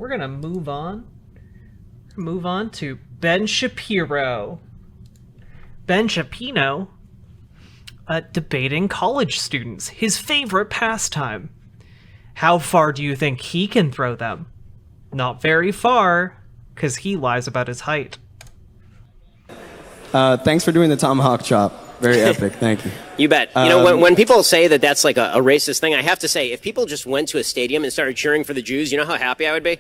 we're gonna move on. Move on to Ben Shapiro. Ben Shapiro, debating college students, his favorite pastime. How far do you think he can throw them? Not very far, because he lies about his height. Thanks for doing the tomahawk chop. Very epic. Thank you. You bet. You know, when people say that that's like a racist thing, I have to say, if people just went to a stadium and started cheering for the Jews, you know how happy I would be?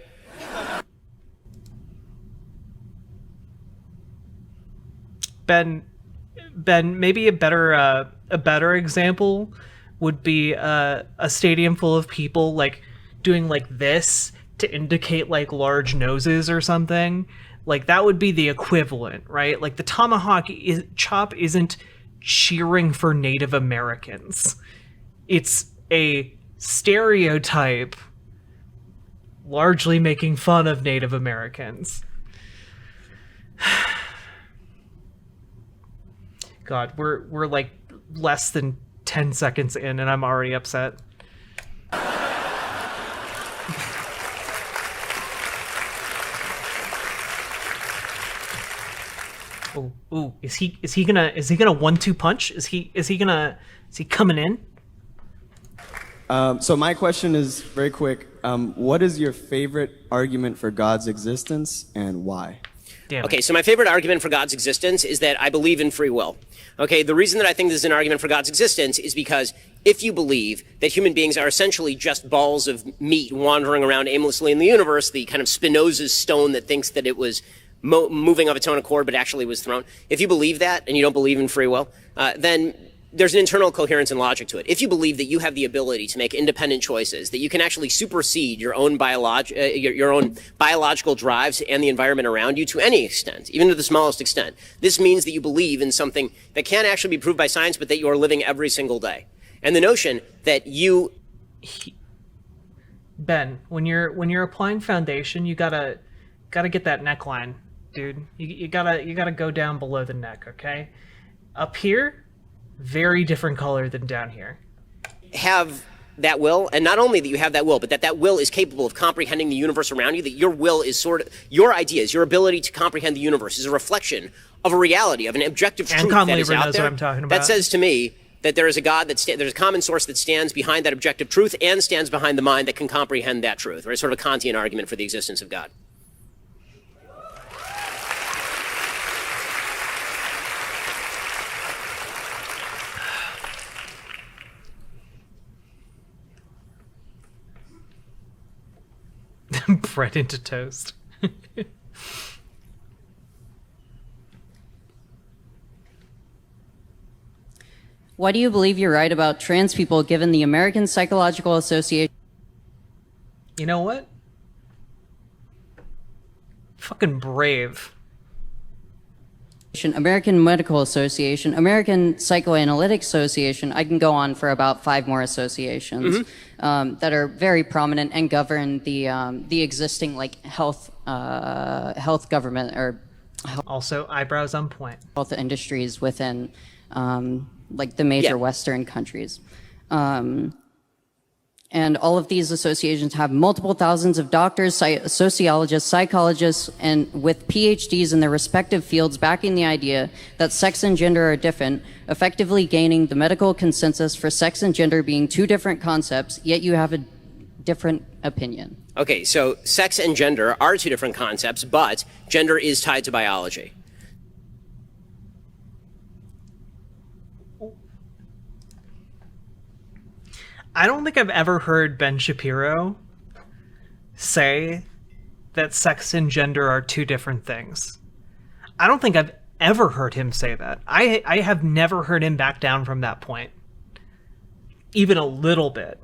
Ben, maybe a better example would be a stadium full of people like doing like this to indicate like large noses or something. Like that would be the equivalent, right? Like the tomahawk chop isn't cheering for Native Americans. It's a stereotype largely making fun of Native Americans. God, we're like less than 10 seconds in and I'm already upset. Ooh, is he gonna 1-2 punch? Is he coming in? So my question is very quick. What is your favorite argument for God's existence and why? Okay, so my favorite argument for God's existence is that I believe in free will. Okay, the reason that I think this is an argument for God's existence is because if you believe that human beings are essentially just balls of meat wandering around aimlessly in the universe, the kind of Spinoza's stone that thinks that it was moving of its own accord but actually was thrown, if you believe that and you don't believe in free will, then there's an internal coherence and logic to it. If you believe that you have the ability to make independent choices, that you can actually supersede your own biological drives and the environment around you to any extent, even to the smallest extent, this means that you believe in something that can't actually be proved by science, but that you are living every single day. And the notion that you... Ben, when you're applying foundation, you gotta get that neckline, dude. You gotta go down below the neck, okay? Up here, very different color than down here. Have that will, and not only that you have that will, but that will is capable of comprehending the universe around you, that your will is sort of, your ideas, your ability to comprehend the universe is a reflection of a reality, of an objective truth that is out there. What I'm talking about. That says to me that there is a God, there's a common source that stands behind that objective truth and stands behind the mind that can comprehend that truth, right? Sort of a Kantian argument for the existence of God. Bread into toast. Why do you believe you're right about trans people given the American Psychological Association? You know what? Fucking brave. American Medical Association, American Psychoanalytic Association. I can go on for about 5 more associations that are very prominent and govern the existing like health government or also eyebrows on point health industries within like the major Western countries. And all of these associations have multiple thousands of doctors, sociologists, psychologists, and with PhDs in their respective fields backing the idea that sex and gender are different, effectively gaining the medical consensus for sex and gender being 2 different concepts, yet you have a different opinion. Okay, so sex and gender are 2 different concepts, but gender is tied to biology. I don't think I've ever heard Ben Shapiro say that sex and gender are 2 different things. I don't think I've ever heard him say that. I have never heard him back down from that point. Even a little bit.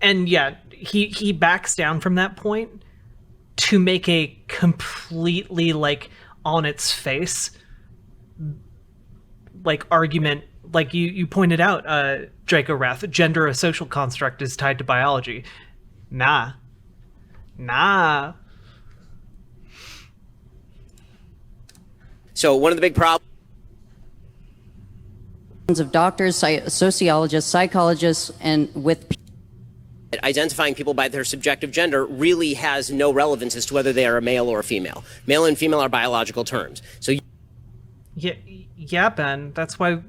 And yeah, he backs down from that point to make a completely like on its face like argument, like you pointed out, Draco Wrath, gender a social construct is tied to biology. Nah. So one of the big problems of doctors, sociologists, psychologists, and with identifying people by their subjective gender really has no relevance as to whether they are a male or a female. Male and female are biological terms. So yeah, Ben. That's why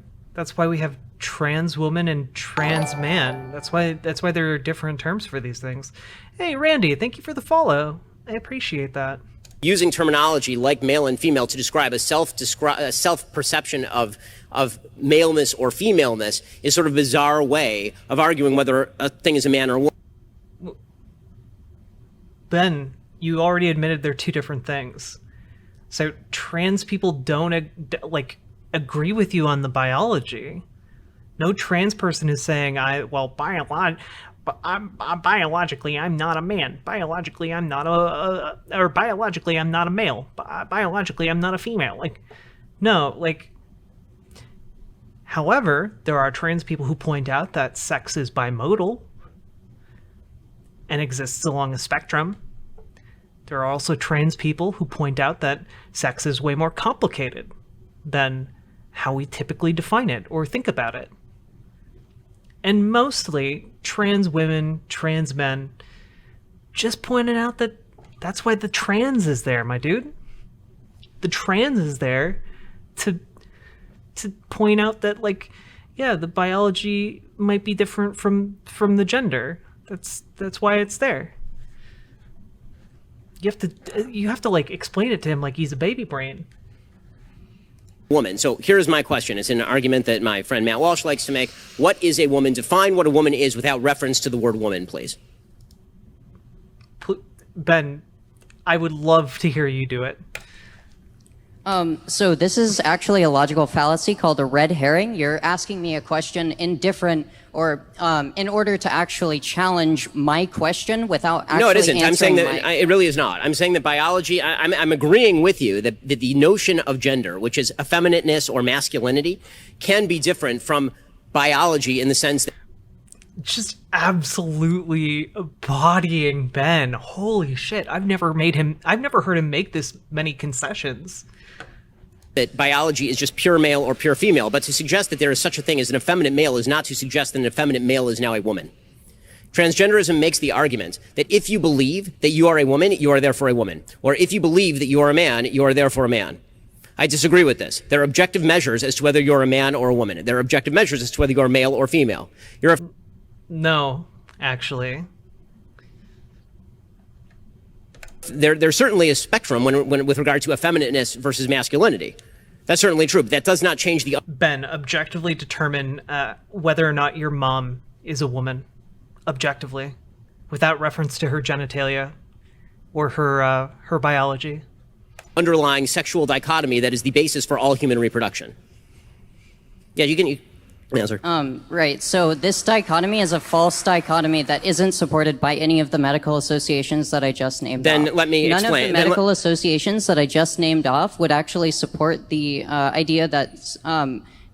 we have trans woman and trans man. That's why there are different terms for these things. Hey, Randy, thank you for the follow. I appreciate that. using terminology like male and female to describe a self-perception of maleness or femaleness is sort of a bizarre way of arguing whether a thing is a man or a woman. Ben, you already admitted they're two different things. So trans people don't agree with you on the biology. No trans person is saying, biologically I'm not a man. Biologically I'm not biologically I'm not a male. Biologically I'm not a female. However, there are trans people who point out that sex is bimodal and exists along a spectrum. There are also trans people who point out that sex is way more complicated than how we typically define it or think about it. And mostly, trans women, trans men, just pointed out that that's why the trans is there, my dude. The trans is there to point out that, the biology might be different from the gender. That's why it's there. You have to explain it to him like he's a baby brain. Woman. So here's my question. It's an argument that my friend Matt Walsh likes to make. What is a woman? Define what a woman is without reference to the word woman, please. Ben, I would love to hear you do it. So this is actually a logical fallacy called a red herring. You're asking me a question in order to actually challenge my question without actually No, it isn't. I'm saying that my... it really is not. I'm saying that biology, I'm agreeing with you that the notion of gender, which is effeminateness or masculinity, can be different from biology in the sense that just absolutely bodying Ben. Holy shit. I've never heard him make this many concessions. That biology is just pure male or pure female, but to suggest that there is such a thing as an effeminate male is not to suggest that an effeminate male is now a woman. Transgenderism makes the argument that if you believe that you are a woman, you are therefore a woman. Or if you believe that you are a man, you are therefore a man. I disagree with this. There are objective measures as to whether you're a man or a woman. There are objective measures as to whether you're male or female. No, actually. There's certainly a spectrum when with regard to effeminateness versus masculinity. That's certainly true, but that does not change the... Ben, objectively determine whether or not your mom is a woman. Objectively. Without reference to her genitalia or her biology. Underlying sexual dichotomy that is the basis for all human reproduction. Yeah, you can answer. Right. So this dichotomy is a false dichotomy that isn't supported by any of the medical associations that I just named off. Then let me None explain. of the medical associations that I just named off would actually support the idea that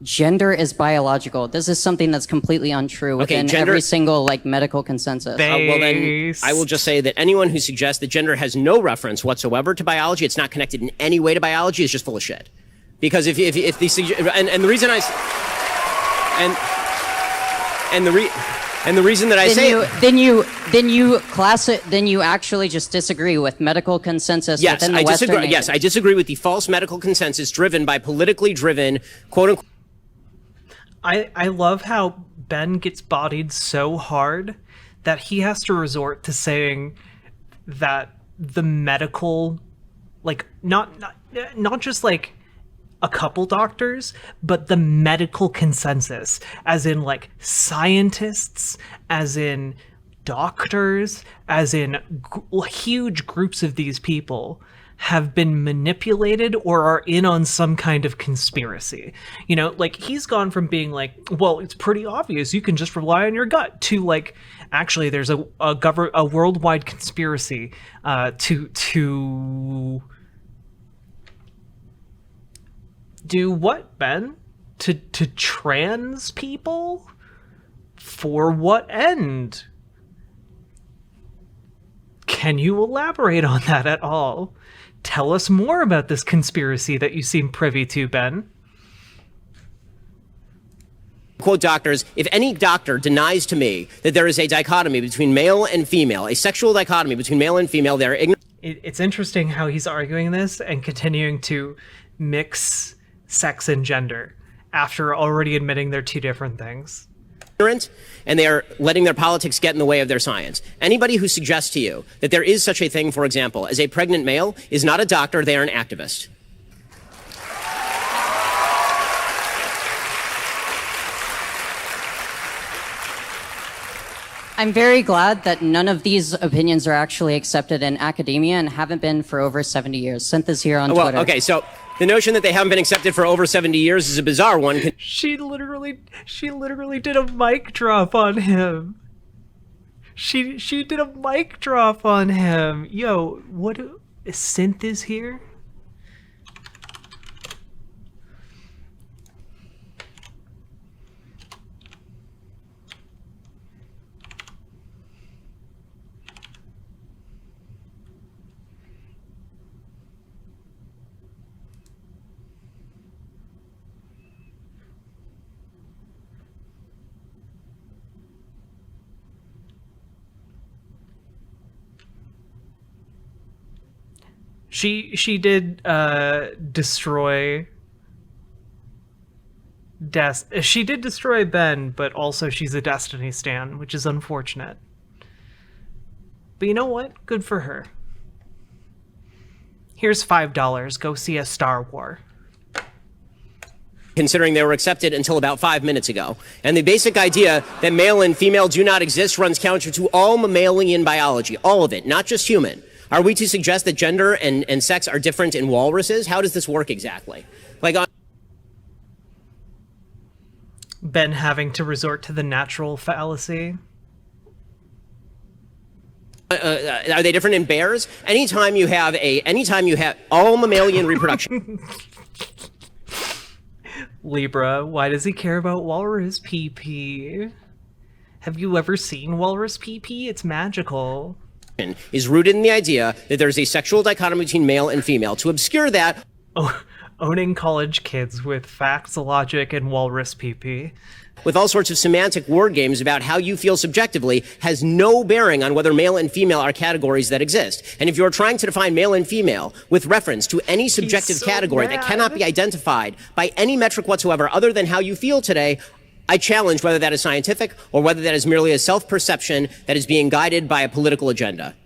gender is biological. This is something that's completely untrue within every single medical consensus. Well, then I will just say that anyone who suggests that gender has no reference whatsoever to biology, it's not connected in any way to biology, is just full of shit. Because if the reason I and the reason that I then you actually just disagree with medical consensus within the Western nation. Yes, I disagree with the false medical consensus driven by politically driven quote unquote. I love how Ben gets bodied so hard that he has to resort to saying that the medical, not just a couple doctors, but the medical consensus, as in scientists, as in doctors, as in huge groups of these people have been manipulated or are in on some kind of conspiracy. He's gone from being well, it's pretty obvious, you can just rely on your gut, to actually there's a worldwide conspiracy to do what, Ben? To trans people? For what end? Can you elaborate on that at all? Tell us more about this conspiracy that you seem privy to, Ben. quote doctors, if any doctor denies to me that there is a dichotomy between male and female, a sexual dichotomy between male and female, they're ignorant. It's interesting how he's arguing this and continuing to mix sex and gender after already admitting they're two different things. And they are letting their politics get in the way of their science. Anybody who suggests to you that there is such a thing, for example, as a pregnant male is not a doctor, they are an activist. I'm very glad that none of these opinions are actually accepted in academia and haven't been for over 70 years. Sent this here on Twitter. Okay, so the notion that they haven't been accepted for over 70 years is a bizarre one. She literally did a mic drop on him. She did a mic drop on him. Yo, what? Synth is here? She did destroy she did destroy Ben, but also she's a Destiny stan, which is unfortunate. But you know what? Good for her. Here's $5. Go see a Star War. Considering they were accepted until about 5 minutes ago. And the basic idea that male and female do not exist runs counter to all mammalian biology, all of it, not just human. Are we to suggest that gender and sex are different in walruses? How does this work exactly? Ben having to resort to the natural fallacy. Are they different in bears? Anytime you have all mammalian reproduction. Libra, why does he care about walrus pee-pee? Have you ever seen walrus pee-pee? It's magical. Is rooted in the idea that there's a sexual dichotomy between male and female. To obscure that, owning college kids with facts, logic, and walrus pee-pee. With all sorts of semantic word games about how you feel subjectively has no bearing on whether male and female are categories that exist. And if you're trying to define male and female with reference to any subjective category that cannot be identified by any metric whatsoever other than how you feel today, I challenge whether that is scientific or whether that is merely a self-perception that is being guided by a political agenda.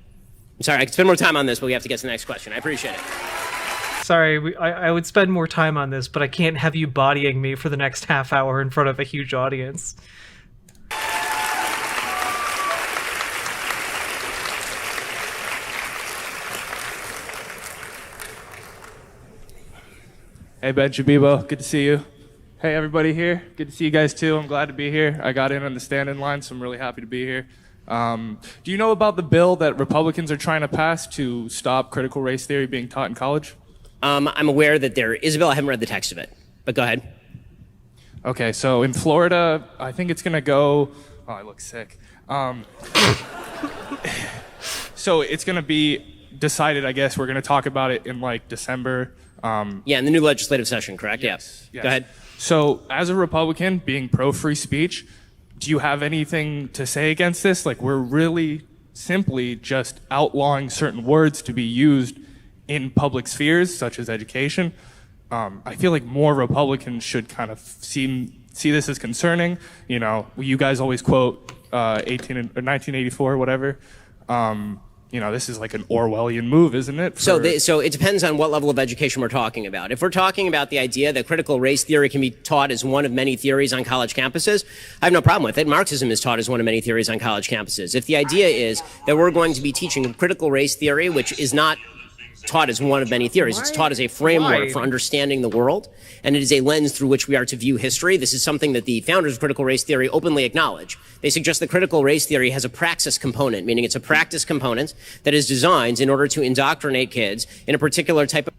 I'm sorry, I could spend more time on this, but we have to get to the next question. I appreciate it. Sorry, I would spend more time on this, but I can't have you bodying me for the next half hour in front of a huge audience. Hey, Ben Shabibo, good to see you. Hey, everybody here. Good to see you guys, too. I'm glad to be here. I got in on the stand-in line, so I'm really happy to be here. Do you know about the bill that Republicans are trying to pass to stop critical race theory being taught in college? I'm aware that there is a bill. I haven't read the text of it, but go ahead. Okay, so in Florida, I think it's going to go... Oh, I look sick. So it's going to be decided, I guess. We're going to talk about it in, like, December. Yeah, in the new legislative session, correct? Yes. Go ahead. So as a Republican, being pro-free speech, do you have anything to say against this? Like, we're really simply just outlawing certain words to be used in public spheres, such as education. I feel like more Republicans should kind of see this as concerning. You know, you guys always quote 1984 or whatever. You know, this is like an Orwellian move, isn't it? So it depends on what level of education we're talking about. If we're talking about the idea that critical race theory can be taught as one of many theories on college campuses, I have no problem with it. Marxism is taught as one of many theories on college campuses. If the idea is that we're going to be teaching critical race theory, which is not taught as one of many theories. It's taught as a framework for understanding the world, and it is a lens through which we are to view history. This is something that the founders of critical race theory openly acknowledge. They suggest that critical race theory has a praxis component, meaning it's a practice component that is designed in order to indoctrinate kids in a particular type of...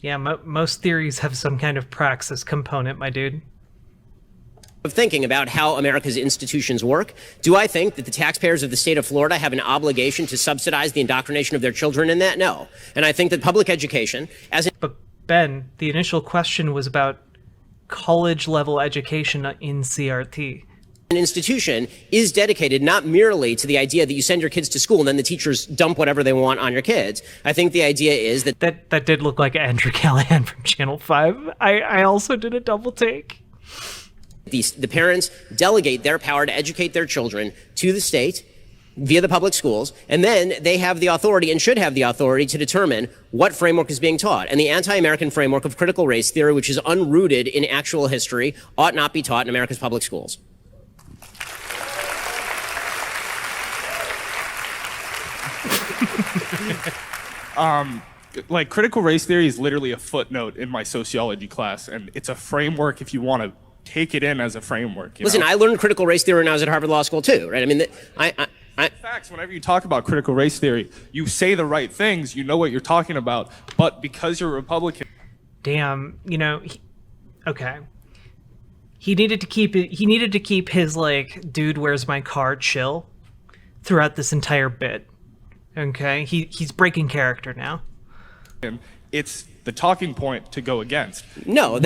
Yeah, most theories have some kind of praxis component, my dude. Of thinking about how America's institutions work. Do I think that the taxpayers of the state of Florida have an obligation to subsidize the indoctrination of their children in that? No. And I think that public education, as... But Ben, the initial question was about college level education in CRT. An institution is dedicated not merely to the idea that you send your kids to school and then the teachers dump whatever they want on your kids. I think the idea is that That did look like Andrew Callahan from Channel 5. I also did a double take. the parents delegate their power to educate their children to the state via the public schools, and then they have the authority and should have the authority to determine what framework is being taught. And the anti-American framework of critical race theory, which is unrooted in actual history, ought not be taught in America's public schools. Like, critical race theory is literally a footnote in my sociology class, and it's a framework if you want to take it in as a framework. Listen, know? I learned critical race theory when I was at Harvard Law School too, right? I mean, Facts, whenever you talk about critical race theory, you say the right things, you know what you're talking about, but because you're a Republican... Damn, okay. He needed to keep his, like, dude, where's my car chill throughout this entire bit. Okay? He's breaking character now. It's the talking point to go against. No,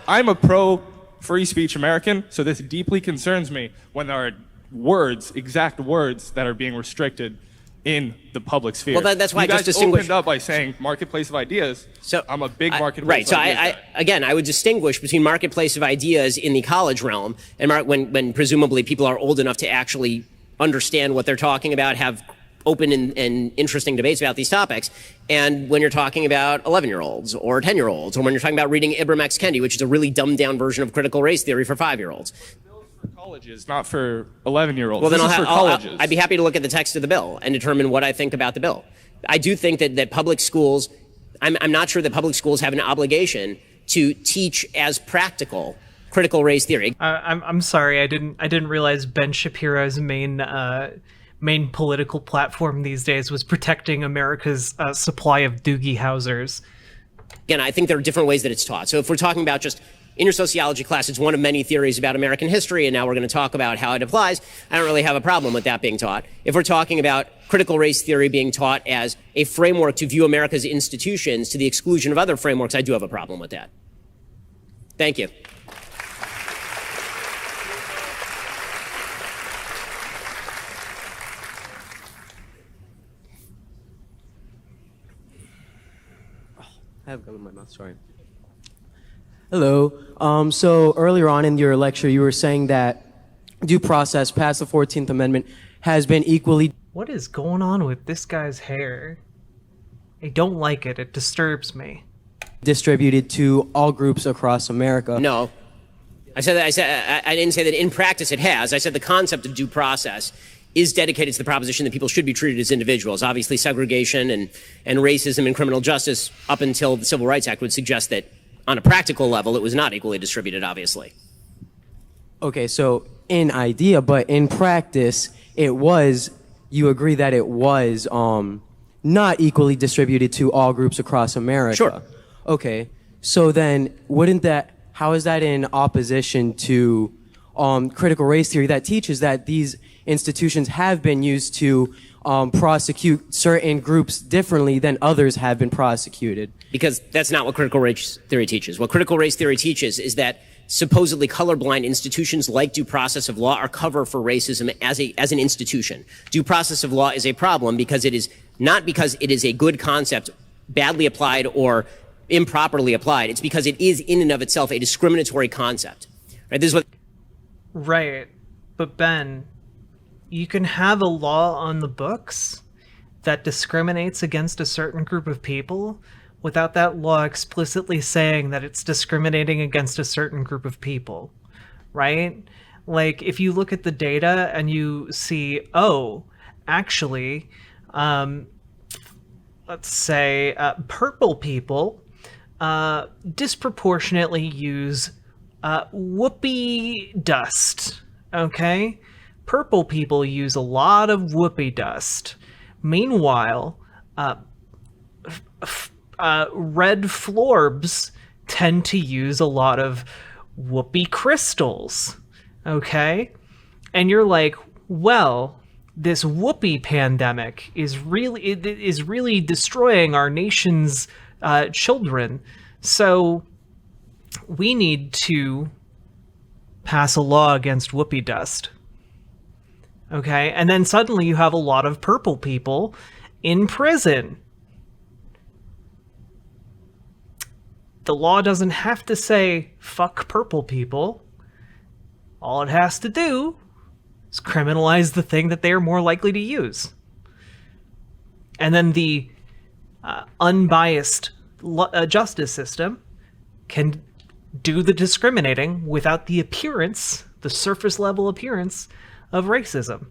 I'm a pro-free speech American, so this deeply concerns me when there are exact words that are being restricted in the public sphere. Well, that's why you I just guys distinguish. opened up by saying marketplace of ideas. So I'm a big marketplace right. So of ideas guy. I would distinguish between marketplace of ideas in the college realm and when presumably people are old enough to actually understand what they're talking about, have open and interesting debates about these topics, and when you're talking about 11-year-olds or 10-year-olds, or when you're talking about reading Ibram X. Kendi, which is a really dumbed-down version of critical race theory for 5-year-olds. For colleges, not for 11-year-olds. Well, then I'd be happy to look at the text of the bill and determine what I think about the bill. I do think that public schools, I'm not sure that public schools have an obligation to teach as practical critical race theory. I'm sorry, I didn't realize Ben Shapiro's main political platform these days was protecting America's supply of Doogie Housers. Again, I think there are different ways that it's taught. So if we're talking about just in your sociology class, it's one of many theories about American history, and now we're going to talk about how it applies. I don't really have a problem with that being taught. If we're talking about critical race theory being taught as a framework to view America's institutions to the exclusion of other frameworks, I do have a problem with that. Thank you. I have gum in my mouth, sorry. Hello. So earlier on in your lecture, you were saying that due process past the 14th Amendment has been equally... What is going on with this guy's hair? I don't like it. It disturbs me. ...distributed to all groups across America. No. I didn't say that in practice it has. I said the concept of due process is dedicated to the proposition that people should be treated as individuals. Obviously, segregation and racism and criminal justice up until the Civil Rights Act would suggest that on a practical level, it was not equally distributed, obviously. Okay, so in idea, but in practice, it was, you agree that it was not equally distributed to all groups across America? Sure. Okay, so then how is that in opposition to critical race theory that teaches that these institutions have been used to prosecute certain groups differently than others have been prosecuted? Because that's not what critical race theory teaches. What critical race theory teaches is that supposedly colorblind institutions like due process of law are cover for racism as an institution. Due process of law is a problem because it is not because it is a good concept badly applied or improperly applied. It's because it is in and of itself a discriminatory concept. Right? This is what. Right. But Ben, you can have a law on the books that discriminates against a certain group of people without that law explicitly saying that it's discriminating against a certain group of people, right? Like, if you look at the data and you see, oh, actually, let's say purple people disproportionately use whoopee dust, okay? Purple people use a lot of whoopee dust. Meanwhile, red florbs tend to use a lot of whoopee crystals, okay? And you're like, well, this whoopee pandemic is really destroying our nation's children. So we need to pass a law against whoopee dust. Okay? And then suddenly you have a lot of purple people in prison. The law doesn't have to say, fuck purple people. All it has to do is criminalize the thing that they are more likely to use. And then the unbiased justice system can do the discriminating without the appearance, the surface level appearance of racism.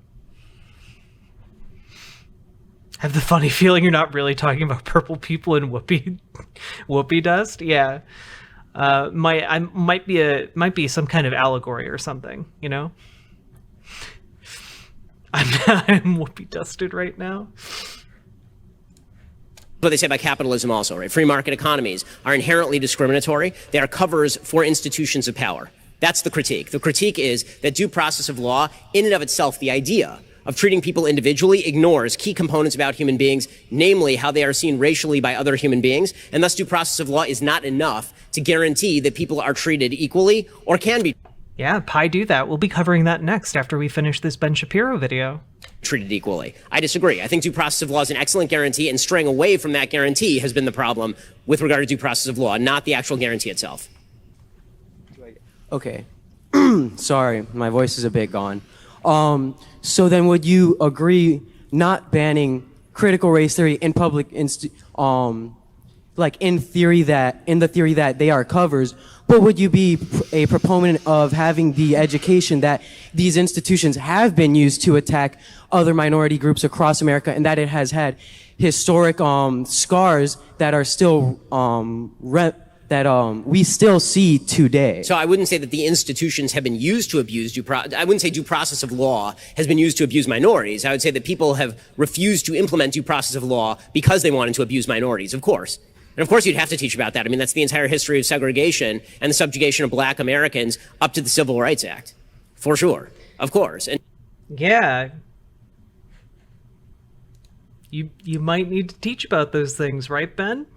I have the funny feeling you're not really talking about purple people and whoopee dust. Yeah, might be some kind of allegory or something. You know, I'm whoopee dusted right now. What they say about capitalism also, right? Free market economies are inherently discriminatory. They are covers for institutions of power. That's the critique. The critique is that due process of law, in and of itself, the idea of treating people individually ignores key components about human beings, namely how they are seen racially by other human beings, and thus due process of law is not enough to guarantee that people are treated equally or can be Yeah, Pi do that. We'll be covering that next after we finish this Ben Shapiro video. treated equally. I disagree. I think due process of law is an excellent guarantee, and straying away from that guarantee has been the problem with regard to due process of law, not the actual guarantee itself. Okay. Sorry, my voice is a bit gone. So then would you agree not banning critical race theory in public like in the theory that they are covers, but would you be a proponent of having the education that these institutions have been used to attack other minority groups across America, and that it has had historic scars that are still we still see today? So I wouldn't say that the institutions have been used to abuse I wouldn't say due process of law has been used to abuse minorities. I would say that people have refused to implement due process of law because they wanted to abuse minorities, of course. And of course you'd have to teach about that. I mean, that's the entire history of segregation and the subjugation of black Americans up to the Civil Rights Act. For sure. Of course. And Yeah. You might need to teach about those things, right, Ben?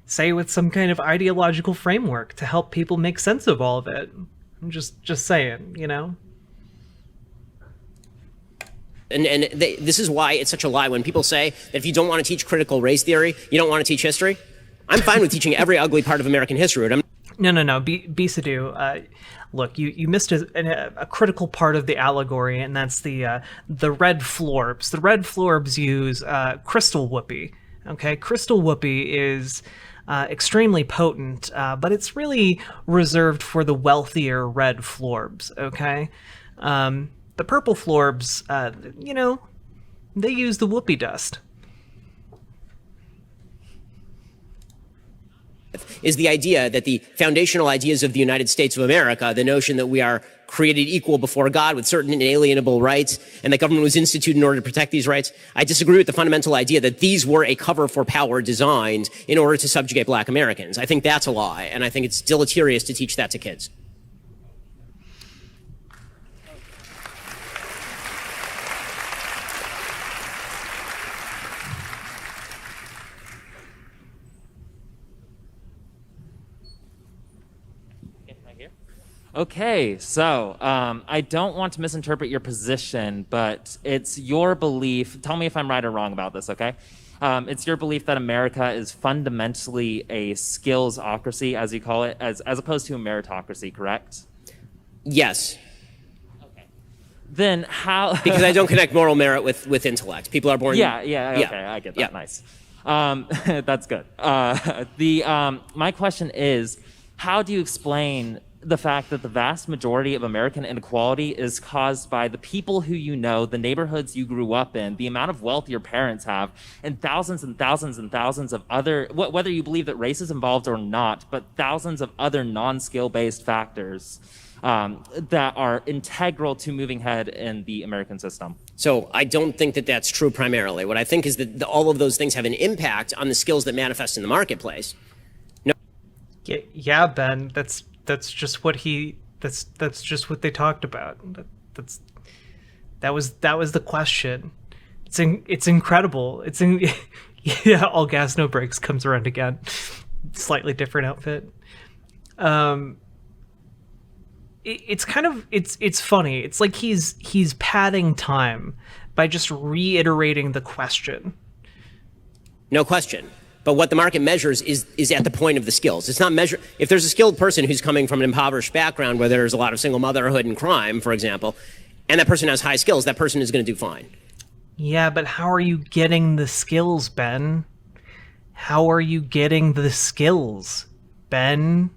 Say with some kind of ideological framework to help people make sense of all of it. I'm just saying, you know? This is why it's such a lie when people say that if you don't want to teach critical race theory, you don't want to teach history. I'm fine with teaching every ugly part of American history. No. Bisadu, look, you missed a critical part of the allegory, and that's the red florbs. The red florbs use crystal whoopee. Okay, crystal whoopee is extremely potent, but it's really reserved for the wealthier red florbs. Okay, the purple florbs, you know, they use the whoopee dust. Is the idea that the foundational ideas of the United States of America, the notion that we are created equal before God with certain inalienable rights, and that government was instituted in order to protect these rights. I disagree with the fundamental idea that these were a cover for power designed in order to subjugate black Americans. I think that's a lie, and I think it's deleterious to teach that to kids. Okay, so I don't want to misinterpret your position, but it's your belief. Tell me if I'm right or wrong about this, okay? It's your belief that America is fundamentally a skillsocracy, as you call it, as opposed to a meritocracy, correct? Yes. Okay. Then how? Because I don't connect moral merit with intellect. People are born. Yeah, okay, I get that. Yeah. Nice. That's good. My question is, how do you explain the fact that the vast majority of American inequality is caused by the people who you know, the neighborhoods you grew up in, the amount of wealth your parents have, and thousands and thousands and thousands of other, whether you believe that race is involved or not, but thousands of other non-skill-based factors that are integral to moving ahead in the American system? So I don't think that that's true primarily. What I think is that all of those things have an impact on the skills that manifest in the marketplace. No. Yeah, Ben, that's just what that's just what they talked about. That was the question. It's incredible. Yeah, all gas no brakes comes around again. Slightly different outfit. It's kind of it's funny. It's like he's padding time by just reiterating the question. No question. But what the market measures is at the point of the skills. It's not measure. If there's a skilled person who's coming from an impoverished background where there's a lot of single motherhood and crime, for example, and that person has high skills, that person is going to do fine. Yeah, but how are you getting the skills, Ben? How are you getting the skills, Ben?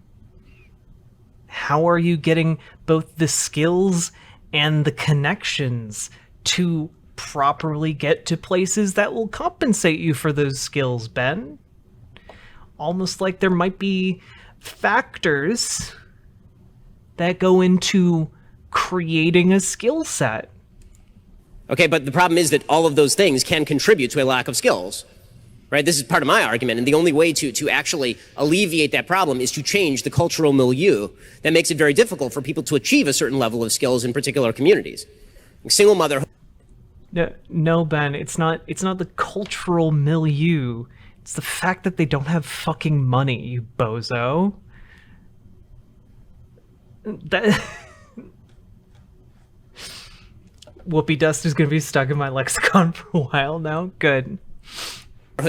How are you getting both the skills and the connections to properly get to places that will compensate you for those skills, Ben? Almost like there might be factors that go into creating a skill set. Okay, but the problem is that all of those things can contribute to a lack of skills. Right? This is part of my argument, and the only way to actually alleviate that problem is to change the cultural milieu that makes it very difficult for people to achieve a certain level of skills in particular communities. Single motherhood. No, Ben, it's not the cultural milieu. It's the fact that they don't have fucking money, you bozo. That Whoopie dust is going to be stuck in my lexicon for a while now. Good.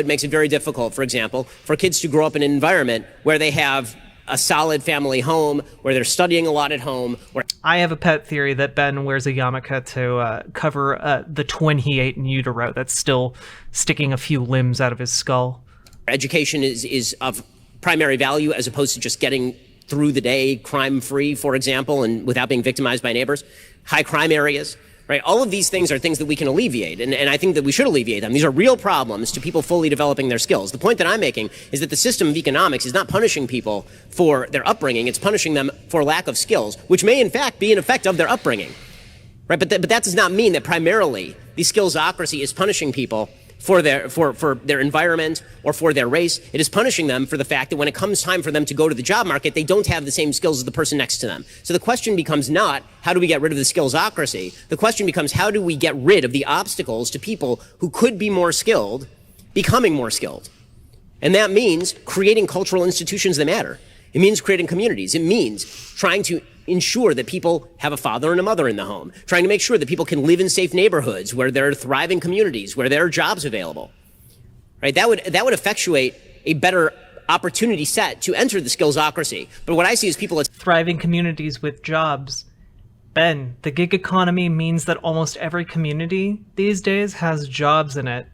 Makes it very difficult, for example, for kids to grow up in an environment where they have a solid family home, where they're studying a lot at home. I have a pet theory that Ben wears a yarmulke to cover the twin he ate in utero that's still sticking a few limbs out of his skull. Education is of primary value as opposed to just getting through the day crime-free, for example, and without being victimized by neighbors. High crime areas. Right? All of these things are things that we can alleviate, and I think that we should alleviate them. These are real problems to people fully developing their skills. The point that I'm making is that the system of economics is not punishing people for their upbringing, it's punishing them for lack of skills, which may in fact be an effect of their upbringing. Right? But that does not mean that primarily the skillsocracy is punishing people for their environment or for their race. It is punishing them for the fact that when it comes time for them to go to the job market, they don't have the same skills as the person next to them. So the question becomes not, how do we get rid of the skillsocracy? The question becomes, how do we get rid of the obstacles to people who could be more skilled becoming more skilled? And that means creating cultural institutions that matter. It means creating communities. It means trying to ensure that people have a father and a mother in the home, trying to make sure that people can live in safe neighborhoods where there are thriving communities, where there are jobs available. Right? That would effectuate a better opportunity set to enter the skillsocracy. But what I see is people thriving communities with jobs. Ben, the gig economy means that almost every community these days has jobs in it.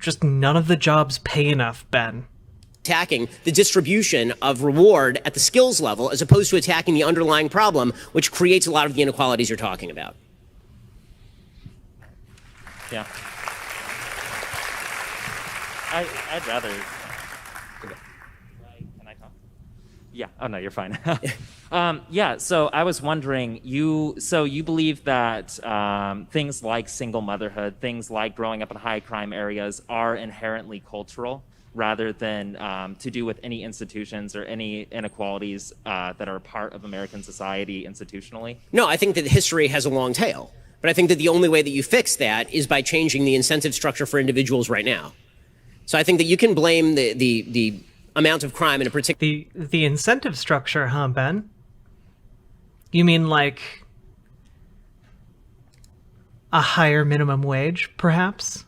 Just none of the jobs pay enough, Ben. Attacking the distribution of reward at the skills level as opposed to attacking the underlying problem, which creates a lot of the inequalities you're talking about. Yeah. I'd rather. Can I talk? Yeah. Oh no, you're fine. Yeah. So I was wondering, you believe that things like single motherhood, things like growing up in high crime areas, are inherently cultural, rather than to do with any institutions or any inequalities that are part of American society institutionally? No, I think that history has a long tail. But I think that the only way that you fix that is by changing the incentive structure for individuals right now. So I think that you can blame the amount of crime in a particular... The incentive structure, huh, Ben? You mean like a higher minimum wage, perhaps?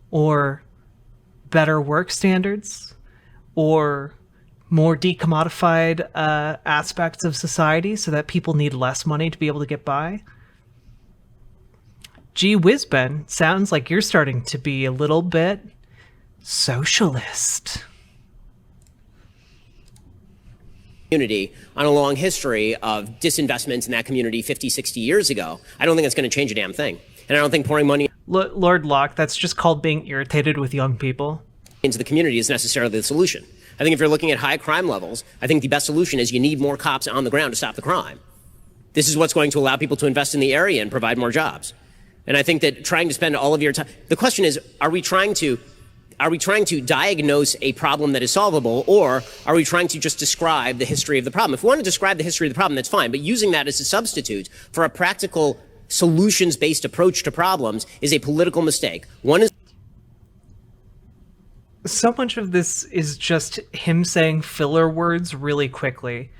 Or better work standards, or more decommodified aspects of society so that people need less money to be able to get by? Gee whiz, Ben, sounds like you're starting to be a little bit socialist. Community on a long history of disinvestment in that community 50, 60 years ago. I don't think it's going to change a damn thing. And I don't think pouring money... Lord Locke, that's just called being irritated with young people. ...into the community is necessarily the solution. I think if you're looking at high crime levels, I think the best solution is you need more cops on the ground to stop the crime. This is what's going to allow people to invest in the area and provide more jobs. And I think that trying to spend all of your time... The question is, are we trying to diagnose a problem that is solvable, or are we trying to just describe the history of the problem? If we want to describe the history of the problem, that's fine, but using that as a substitute for a practical solutions-based approach to problems is a political mistake. One is... So much of this is just him saying filler words really quickly.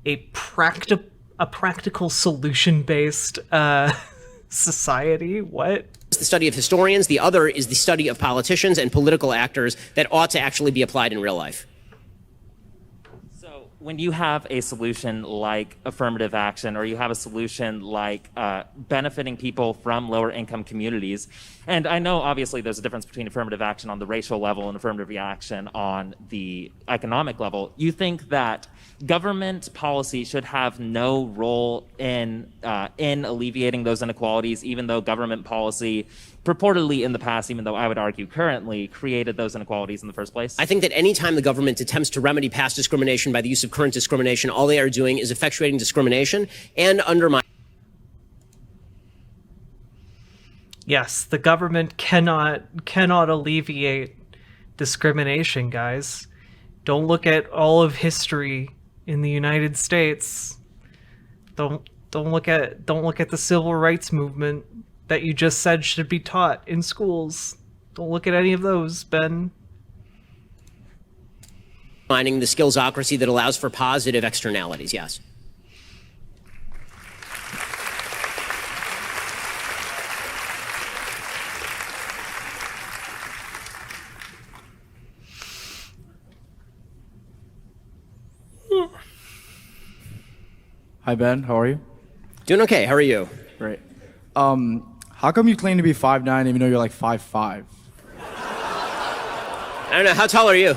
A practical solution-based society? What? The study of historians. The other is the study of politicians and political actors that ought to actually be applied in real life. So when you have a solution like affirmative action, or you have a solution like benefiting people from lower income communities, and I know obviously there's a difference between affirmative action on the racial level and affirmative action on the economic level, you think that government policy should have no role in alleviating those inequalities, even though government policy purportedly in the past, even though I would argue currently, created those inequalities in the first place? I think that any time the government attempts to remedy past discrimination by the use of current discrimination, all they are doing is effectuating discrimination and undermining. Yes, the government cannot alleviate discrimination, guys. Don't look at all of history in the United States. Don't look at the civil rights movement that you just said should be taught in schools. Don't look at any of those, Ben. Finding the skillsocracy that allows for positive externalities, yes. Hi, Ben. How are you? Doing okay. How are you? Great. How come you claim to be 5'9" even though you're like 5'5"? I don't know. How tall are you?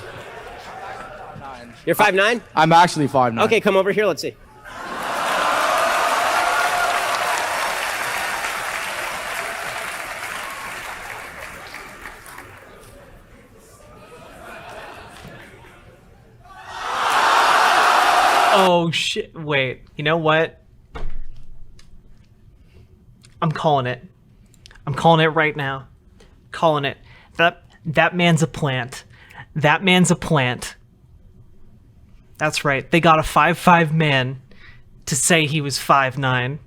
9. You're 5'9"? I'm actually 5'9". Okay, come over here. Let's see. Oh shit, wait. You know what? I'm calling it. I'm calling it right now. Calling it. That man's a plant. That man's a plant. That's right. They got a 5'5" man to say he was 5'9".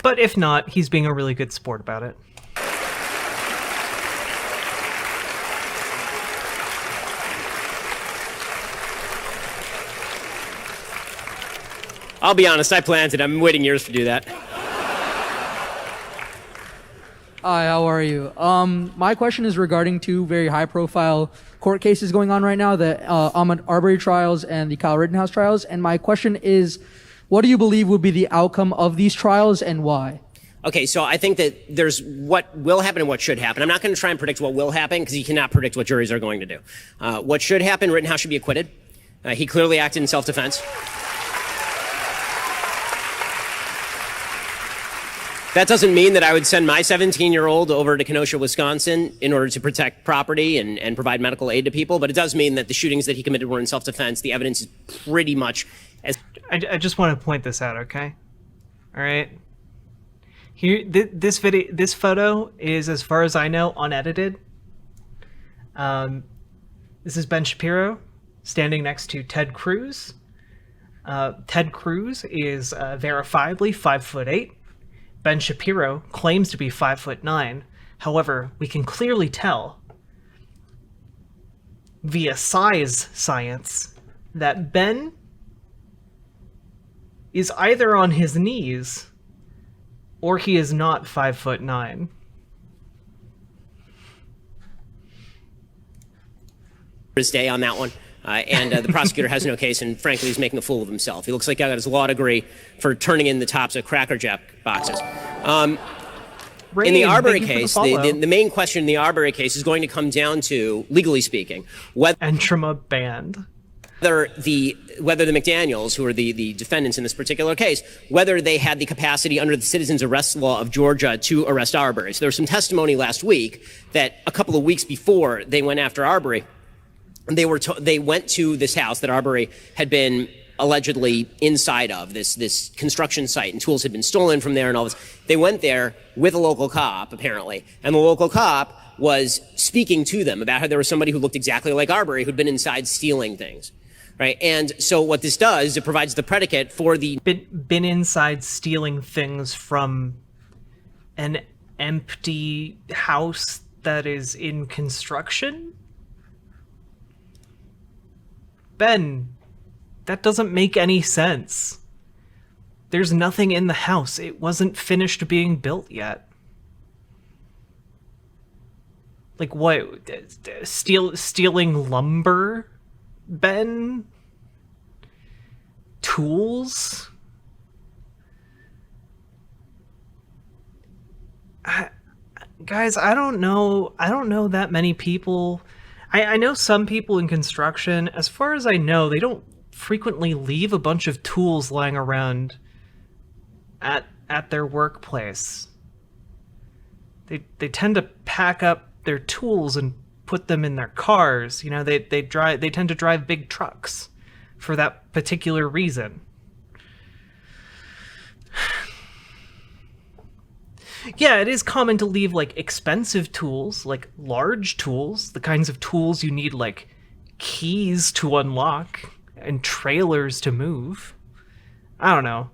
But if not, he's being a really good sport about it. I'll be honest, I planted. I've been waiting years to do that. Hi, how are you? My question is regarding two very high-profile court cases going on right now, the Ahmaud Arbery trials and the Kyle Rittenhouse trials. And my question is, what do you believe would be the outcome of these trials and why? Okay, so I think that there's what will happen and what should happen. I'm not going to try and predict what will happen because you cannot predict what juries are going to do. What should happen, Rittenhouse should be acquitted. He clearly acted in self-defense. That doesn't mean that I would send my 17-year-old over to Kenosha, Wisconsin in order to protect property and provide medical aid to people, but it does mean that the shootings that he committed were in self-defense. The evidence is pretty much as... I just want to point this out, okay? All right. Here, this photo is, as far as I know, unedited. This is Ben Shapiro standing next to Ted Cruz. Ted Cruz is verifiably 5'8". Ben Shapiro claims to be 5'9". However, we can clearly tell via size science that Ben is either on his knees or he is not 5'9". his day on that one. And the prosecutor has no case, and frankly, he's making a fool of himself. He looks like he got his law degree for turning in the tops of Cracker Jack boxes. In the Arbery case, the main question in the Arbery case is going to come down to, legally speaking, whether Entrama banned. whether the McDaniels, who are the defendants in this particular case, whether they had the capacity under the citizens arrest law of Georgia to arrest Arbery. So there was some testimony last week that a couple of weeks before they went after Arbery, they went to this house that Arbery had been allegedly inside of, this construction site, and tools had been stolen from there and all this. They went there with a local cop, apparently, and the local cop was speaking to them about how there was somebody who looked exactly like Arbery who'd been inside stealing things. right? And so what this does, it provides the predicate for the Been inside stealing things from an empty house that is in construction? Ben, that doesn't make any sense. There's nothing in the house. It wasn't finished being built yet. Like what? Stealing lumber? Ben? Tools? Guys, I don't know that many people. I know some people in construction. As far as I know, they don't frequently leave a bunch of tools lying around at their workplace. They tend to pack up their tools and put them in their cars. You know, they tend to drive big trucks for that particular reason. Yeah, it is common to leave, like, expensive tools, like large tools, the kinds of tools you need, like, keys to unlock and trailers to move. I don't know.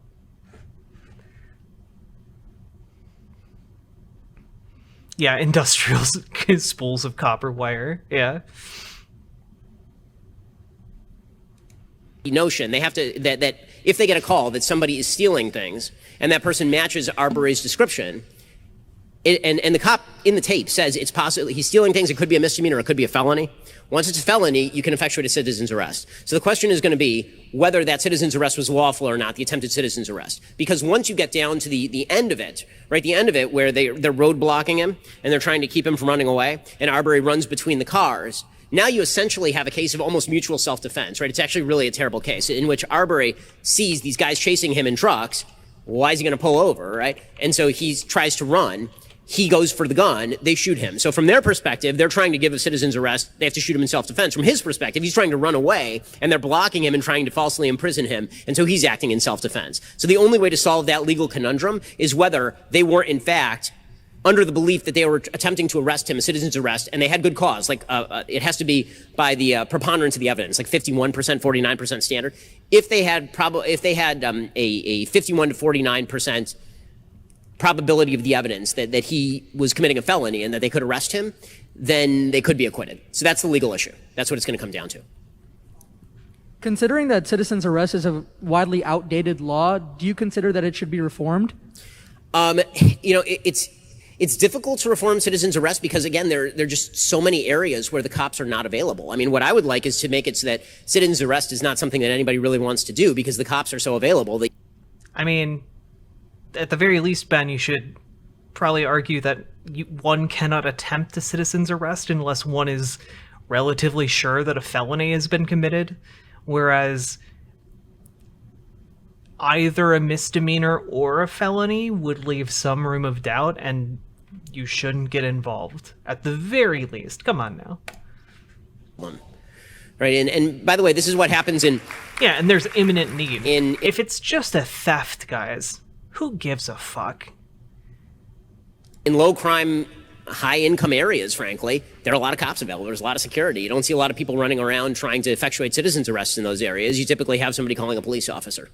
Yeah, industrial spools of copper wire, yeah. notion they have to that if they get a call that somebody is stealing things and that person matches Arbery's description, and the cop in the tape says it's possible he's stealing things, it could be a misdemeanor, it could be a felony. Once it's a felony, you can effectuate a citizen's arrest. So the question is going to be whether that citizen's arrest was lawful or not, the attempted citizen's arrest. Because once you get down to the end of it, right, the end of it where they're roadblocking him and they're trying to keep him from running away, and Arbery runs between the cars, now you essentially have a case of almost mutual self-defense, right? It's actually really a terrible case in which Arbery sees these guys chasing him in trucks. Why is he going to pull over, right? And so he tries to run. He goes for the gun. They shoot him. So from their perspective, they're trying to give a citizen's arrest. They have to shoot him in self-defense. From his perspective, he's trying to run away, and they're blocking him and trying to falsely imprison him. And so he's acting in self-defense. So the only way to solve that legal conundrum is whether they were, in fact, under the belief that they were attempting to arrest him, a citizen's arrest, and they had good cause. Like, it has to be by the preponderance of the evidence, like 51%, 49% standard. If they had a 51 to 49% probability of the evidence that he was committing a felony and that they could arrest him, then they could be acquitted. So that's the legal issue. That's what it's going to come down to. Considering that citizen's arrest is a widely outdated law, do you consider that it should be reformed? It's difficult to reform citizen's arrest because, again, there are just so many areas where the cops are not available. I mean, what I would like is to make it so that citizen's arrest is not something that anybody really wants to do because the cops are so available. I mean, at the very least, Ben, you should probably argue that one cannot attempt a citizen's arrest unless one is relatively sure that a felony has been committed, whereas either a misdemeanor or a felony would leave some room of doubt, and you shouldn't get involved, at the very least. Come on now. Right, and by the way, this is what happens in... Yeah, and there's imminent need. If it's just a theft, guys, who gives a fuck? In low-crime, high-income areas, frankly, there are a lot of cops available. There's a lot of security. You don't see a lot of people running around trying to effectuate citizen's arrests in those areas. You typically have somebody calling a police officer.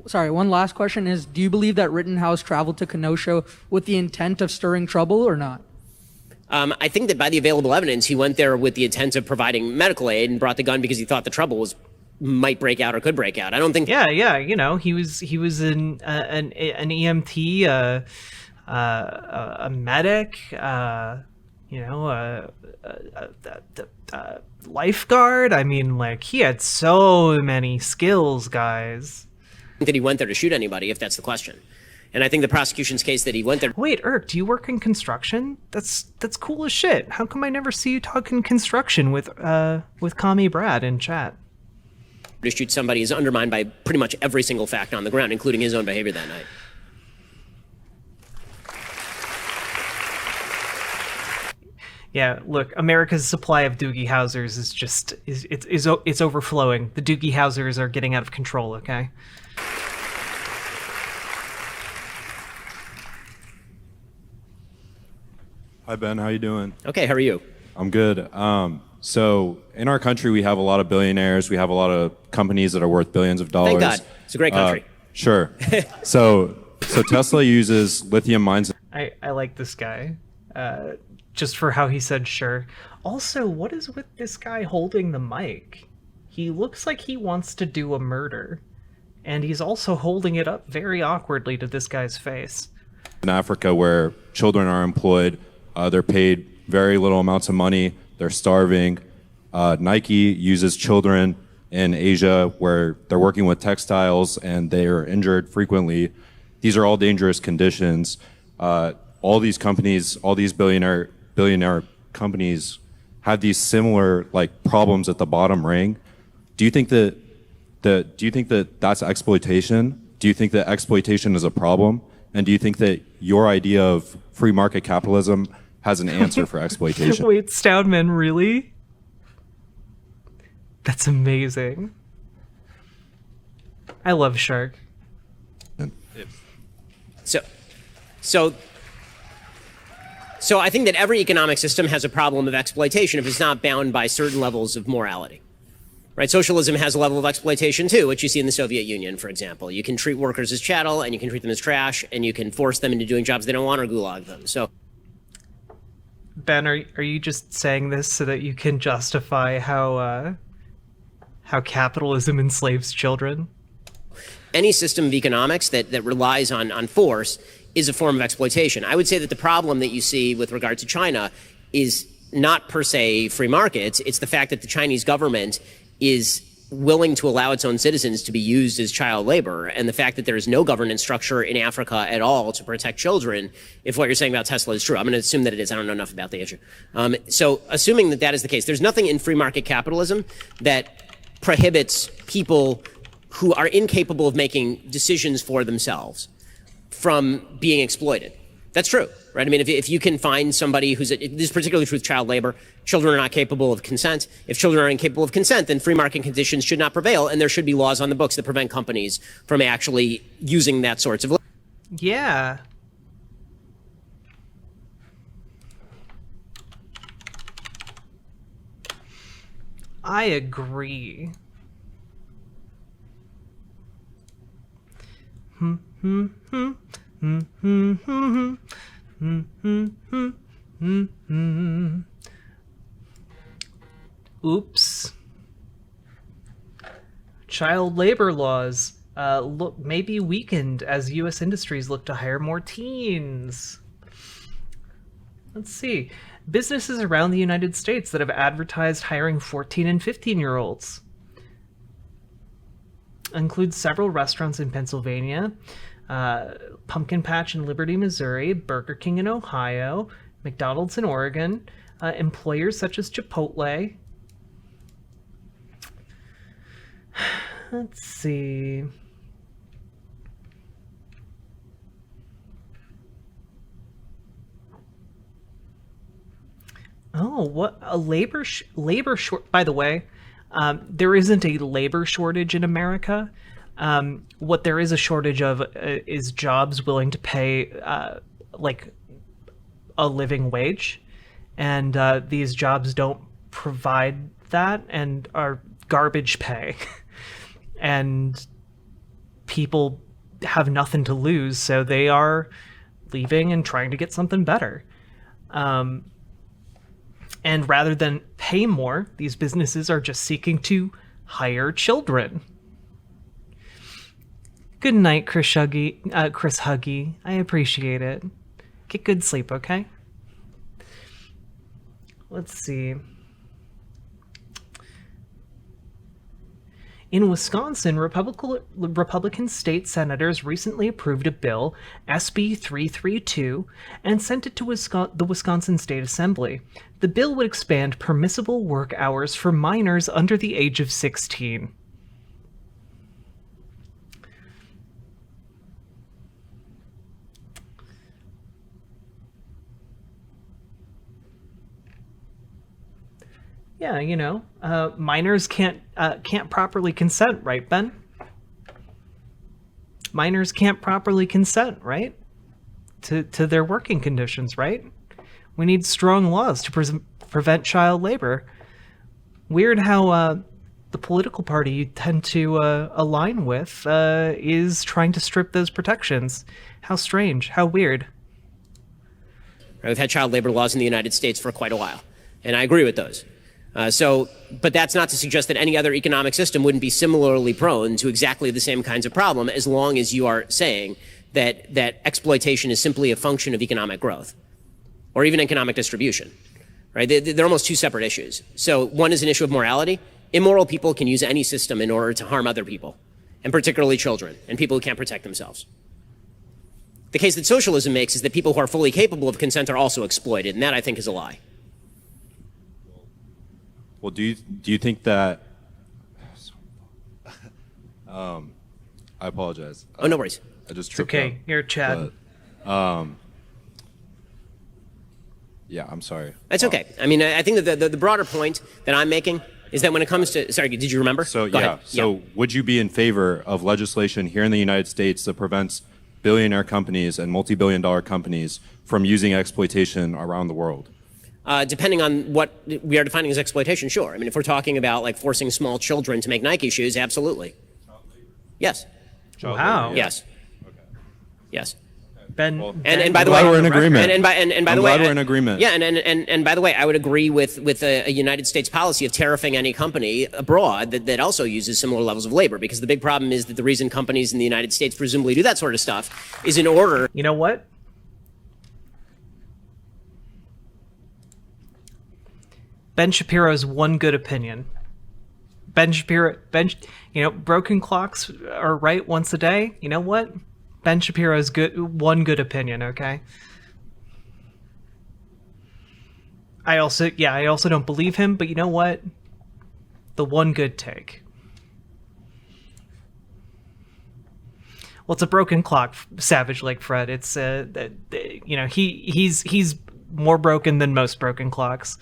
Sorry, one last question is, do you believe that Rittenhouse traveled to Kenosha with the intent of stirring trouble or not? I think that by the available evidence, he went there with the intent of providing medical aid and brought the gun because he thought the trouble might break out or could break out. I don't think... Yeah, you know, he was an EMT, a medic, lifeguard. I mean, like, he had so many skills, guys. That he went there to shoot anybody, if that's the question. And I think the prosecution's case that he went there... Wait, Irk, do you work in construction? That's cool as shit. How come I never see you talking construction with Commie Brad in chat? To shoot somebody is undermined by pretty much every single fact on the ground, including his own behavior that night. Yeah, look, America's supply of Doogie Housers is just it's overflowing. The Doogie Housers are getting out of control, okay? Hi Ben, how you doing? Okay, how are you? I'm good. So in our country, we have a lot of billionaires. We have a lot of companies that are worth billions of dollars. Thank God. It's a great country. Sure. So Tesla uses lithium mines. I like this guy, just for how he said sure. Also, what is with this guy holding the mic? He looks like he wants to do a murder, and he's also holding it up very awkwardly to this guy's face. In Africa, where children are employed, they're paid very little amounts of money. They're starving. Nike uses children in Asia where they're working with textiles and they are injured frequently. These are all dangerous conditions. All these companies, all these billionaire companies have these similar like problems at the bottom ring. Do you think that that's exploitation? Do you think that exploitation is a problem? And do you think that your idea of free market capitalism has an answer for exploitation? Wait, Stoudman, really? That's amazing. I love Shark. So I think that every economic system has a problem of exploitation if it's not bound by certain levels of morality. Right? Socialism has a level of exploitation too, which you see in the Soviet Union, for example. You can treat workers as chattel, and you can treat them as trash, and you can force them into doing jobs they don't want or gulag them. So, Ben, are you just saying this so that you can justify how capitalism enslaves children? Any system of economics that relies on force is a form of exploitation. I would say that the problem that you see with regard to China is not per se free markets. It's the fact that the Chinese government is willing to allow its own citizens to be used as child labor, and the fact that there is no governance structure in Africa at all to protect children, if what you're saying about Tesla is true. I'm going to assume that it is. I don't know enough about the issue. So assuming that is the case, there's nothing in free market capitalism that prohibits people who are incapable of making decisions for themselves from being exploited. That's true, right? I mean, if you can find somebody this is particularly true with child labor, children are not capable of consent. If children are incapable of consent, then free market conditions should not prevail, and there should be laws on the books that prevent companies from actually using that sorts of. Yeah. I agree. Oops. Child labor laws may be weakened as U.S. industries look to hire more teens. Let's see. Businesses around the United States that have advertised hiring 14 and 15-year-olds include several restaurants in Pennsylvania, Pumpkin Patch in Liberty, Missouri, Burger King in Ohio, McDonald's in Oregon, employers such as Chipotle. Let's see. Oh, what a labor short. By the way, there isn't a labor shortage in America. What there is a shortage of is jobs willing to pay like a living wage, and these jobs don't provide that and are garbage pay, and people have nothing to lose, so they are leaving and trying to get something better. And rather than pay more, these businesses are just seeking to hire children. Good night, Chris Huggy. I appreciate it. Get good sleep, okay? Let's see. In Wisconsin, Republican state senators recently approved a bill, SB 332, and sent it to the Wisconsin State Assembly. The bill would expand permissible work hours for minors under the age of 16. Yeah, you know, minors can't properly consent, right, Ben? Minors can't properly consent, right? To their working conditions, right? We need strong laws to prevent child labor. Weird how the political party you tend to align with is trying to strip those protections. How strange. How weird. We've had child labor laws in the United States for quite a while, and I agree with those. But that's not to suggest that any other economic system wouldn't be similarly prone to exactly the same kinds of problem, as long as you are saying that exploitation is simply a function of economic growth, or even economic distribution. Right? They're almost two separate issues. So one is an issue of morality. Immoral people can use any system in order to harm other people, and particularly children and people who can't protect themselves. The case that socialism makes is that people who are fully capable of consent are also exploited, and that, I think, is a lie. Well, do you think that? I apologize. Oh, no worries. I just It's tripped okay. up. You're Chad. But, yeah, I'm sorry. That's okay. I mean, I think that the broader point that I'm making is that when it comes to, sorry, did you remember? So Go yeah. ahead. So would you be in favor of legislation here in the United States that prevents billionaire companies and multi-billion-dollar companies from using exploitation around the world? Depending on what we are defining as exploitation, sure. I mean, if we're talking about like forcing small children to make Nike shoes, absolutely. Yes. Wow. Yes. Yes. Ben, And by the glad way, we're in agreement. And by I'm the way, glad we're in agreement. Yeah, and by the way, I would agree with a United States policy of tariffing any company abroad that also uses similar levels of labor, because the big problem is that the reason companies in the United States presumably do that sort of stuff is in order. You know what? Ben Shapiro's one good opinion. Ben Shapiro, broken clocks are right once a day. You know what? Ben Shapiro's one good opinion, okay? I also don't believe him, but you know what? The one good take. Well, it's a broken clock, savage like Fred. It's he's more broken than most broken clocks.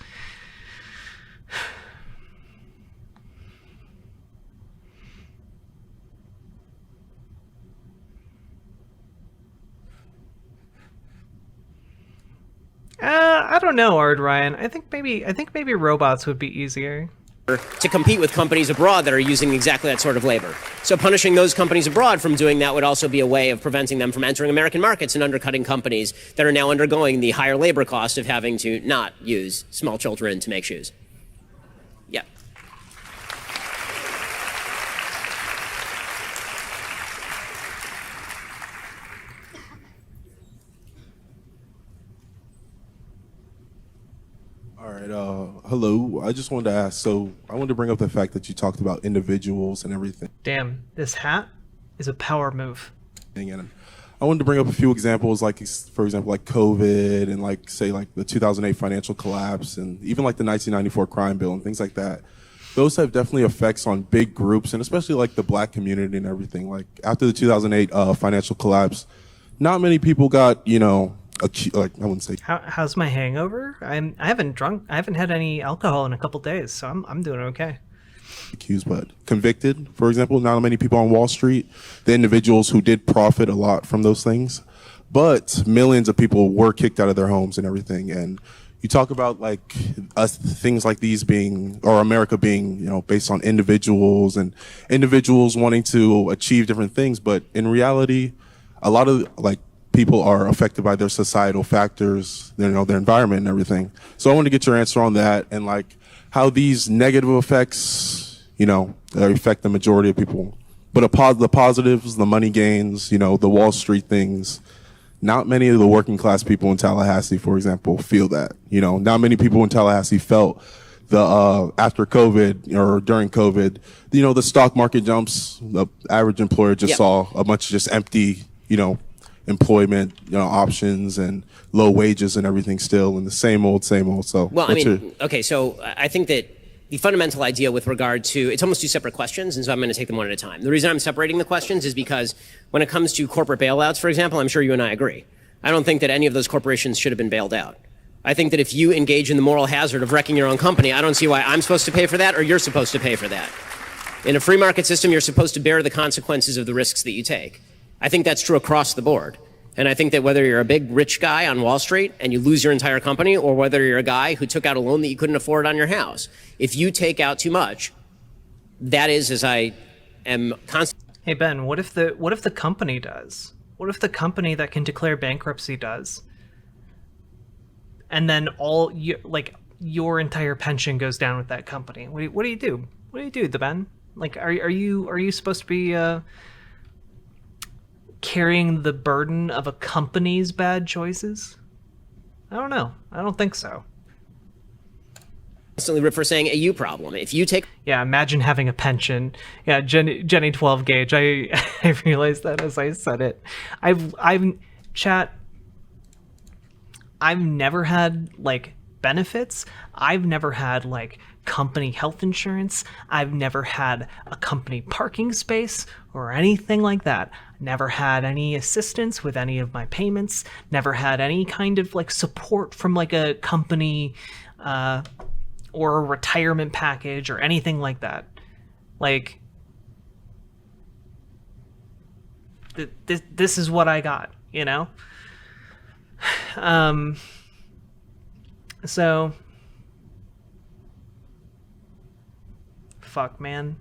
I don't know, Ard Ryan. I think maybe robots would be easier to compete with companies abroad that are using exactly that sort of labor. So punishing those companies abroad from doing that would also be a way of preventing them from entering American markets and undercutting companies that are now undergoing the higher labor cost of having to not use small children to make shoes. Yeah. All right. Hello. I just wanted to ask. So I wanted to bring up the fact that you talked about individuals and everything. Damn, this hat is a power move. And I wanted to bring up a few examples, like, for example, like COVID and like, say, like the 2008 financial collapse and even like the 1994 crime bill and things like that. Those have definitely effects on big groups and especially like the black community and everything. Like after the 2008 financial collapse, not many people got, like I wouldn't say. How's my hangover? I haven't had any alcohol in a couple days, so I'm doing okay. Accused, but convicted. For example, not many people on Wall Street, the individuals who did profit a lot from those things, but millions of people were kicked out of their homes and everything. And you talk about like things like these being, or America being, based on individuals and individuals wanting to achieve different things, but in reality, a lot of like people are affected by their societal factors, their environment and everything. So I want to get your answer on that and like how these negative effects, affect the majority of people. But the positives, the money gains, the Wall Street things, not many of the working class people in Tallahassee, for example, feel that. Not many people in Tallahassee felt the after COVID or during COVID, the stock market jumps. The average employer just saw a bunch of just empty, employment, options and low wages and everything still, and the same old. So, well, okay. So I think that the fundamental idea with regard to, it's almost two separate questions, and so I'm going to take them one at a time. The reason I'm separating the questions is because when it comes to corporate bailouts, for example, I'm sure you and I agree. I don't think that any of those corporations should have been bailed out. I think that if you engage in the moral hazard of wrecking your own company, I don't see why I'm supposed to pay for that or you're supposed to pay for that. In a free market system, you're supposed to bear the consequences of the risks that you take. I think that's true across the board. And I think that whether you're a big rich guy on Wall Street and you lose your entire company, or whether you're a guy who took out a loan that you couldn't afford on your house, if you take out too much, that is, as I am constantly. Hey Ben, what if the company does? What if the company that can declare bankruptcy does? And then your entire pension goes down with that company. What do you do? What do you do, the Ben? Like, are you supposed to be carrying the burden of a company's bad choices? I don't know. I don't think so. Constantly for saying a you problem. If you take. Yeah, imagine having a pension. Yeah, Jenny 12 gauge. I realized that as I said it. I've never had like benefits. I've never had like company health insurance. I've never had a company parking space or anything like that. Never had any assistance with any of my payments. Never had any kind of like support from like a company or a retirement package or anything like that. Like, this is what I got, you know? So, fuck, man.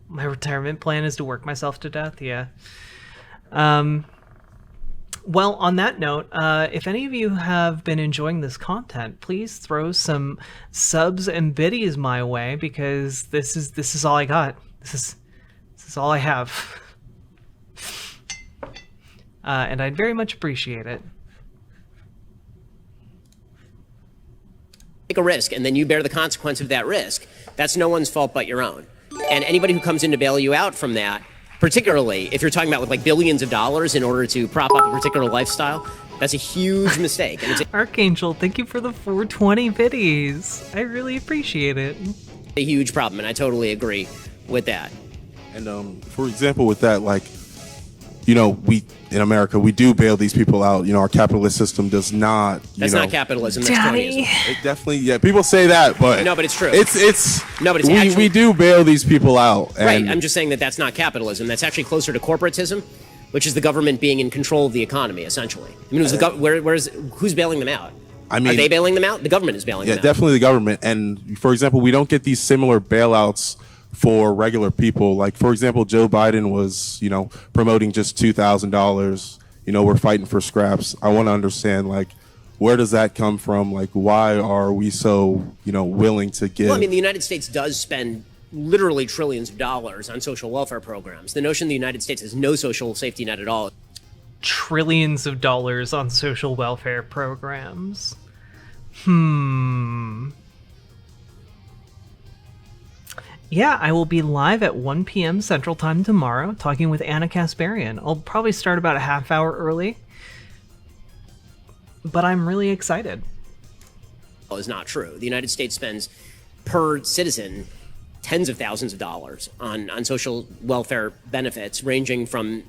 My retirement plan is to work myself to death, yeah. Well, on that note, if any of you have been enjoying this content, please throw some subs and biddies my way, because this is all I got. This is all I have. And I'd very much appreciate it. Take a risk, and then you bear the consequence of that risk. That's no one's fault but your own. And anybody who comes in to bail you out from that, particularly if you're talking about with like billions of dollars in order to prop up a particular lifestyle, that's a huge mistake. And it's Archangel, thank you for the 420 biddies. I really appreciate it. a huge problem, and I totally agree with that. And for example, with that, like, you know, we in America, we do bail these people out. You know, our capitalist system does not. That's not capitalism. That's cronyism. It definitely, yeah. People say that, but no, but it's true. No, but it's we do bail these people out. And right. I'm just saying that that's not capitalism. That's actually closer to corporatism, which is the government being in control of the economy, essentially. I mean, who's bailing them out? I mean, are they bailing them out? The government is bailing them out. Yeah, definitely the government. And for example, we don't get these similar bailouts for regular people. Like, for example, Joe Biden was, you know, promoting just $2,000. You know, we're fighting for scraps. I want to understand, like, where does that come from? Like, why are we so, you know, willing to give? Well, I mean, the United States does spend literally trillions of dollars on social welfare programs. The notion the United States has no social safety net at all. Trillions of dollars on social welfare programs. Yeah, I will be live at 1 p.m. Central Time tomorrow, talking with Anna Kasparian. I'll probably start about a half hour early, but I'm really excited. Is not true. The United States spends per citizen tens of thousands of dollars on social welfare benefits, ranging from